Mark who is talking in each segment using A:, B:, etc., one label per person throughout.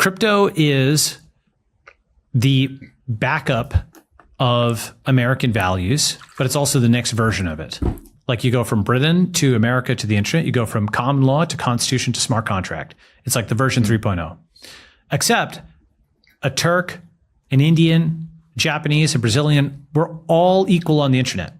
A: crypto is the backup of American values, but it's also the next version of it. Like you go from Britain to America to the internet, you go from common law to constitution to smart contract. It's like the version 3.0. Except a Turk, an Indian, Japanese, a Brazilian, we're all equal on the internet.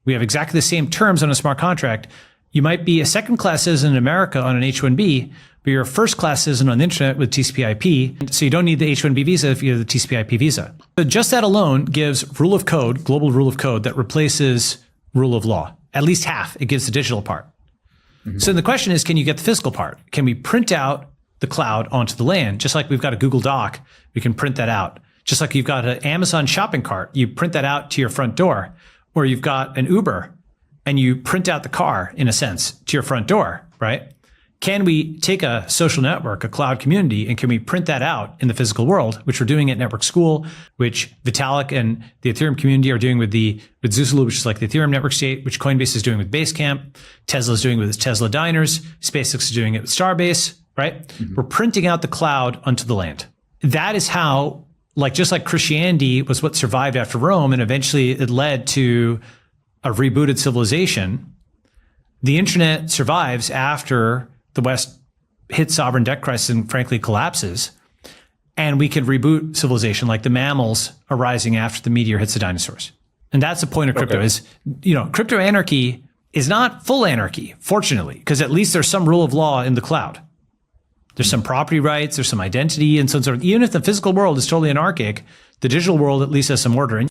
A: We have exactly the same terms on a smart contract. You might be a second-class citizen in America on an H-1B, but you're a first-class citizen on the internet with TCP/IP, so you don't need the H-1B visa if you have the TCP/IP visa. So just that alone gives rule of code, global rule of code, that replaces rule of law. At least half, it gives the digital part. So the question is, can you get the physical part? Can we print out the cloud onto the land? Just like we've got a Google Doc, we can print that out. Just like you've got an Amazon shopping cart, you print that out to your front door. Or you've got an Uber and you print out the car, in a sense, to your front door, right? Can we take a social network, a cloud community, and can we print that out in the physical world, which we're doing at Network School, which Vitalik and the Ethereum community are doing with Zuzulu, which is like the Ethereum network state, which Coinbase is doing with Basecamp, Tesla's doing with its Tesla diners, SpaceX is doing it with Starbase, right? We're printing out the cloud onto the land. That is how, like, just like Christianity was what survived after Rome, and eventually it led to a rebooted civilization, the internet survives after the West hits sovereign debt crisis and frankly collapses, and we can reboot civilization like the mammals arising after the meteor hits the dinosaurs. And that's the point of crypto is, crypto anarchy is not full anarchy, fortunately, because at least there's some rule of law in the cloud. There's some property rights, there's some identity, and so on. Even if the physical world is totally anarchic, the digital world at least has some order.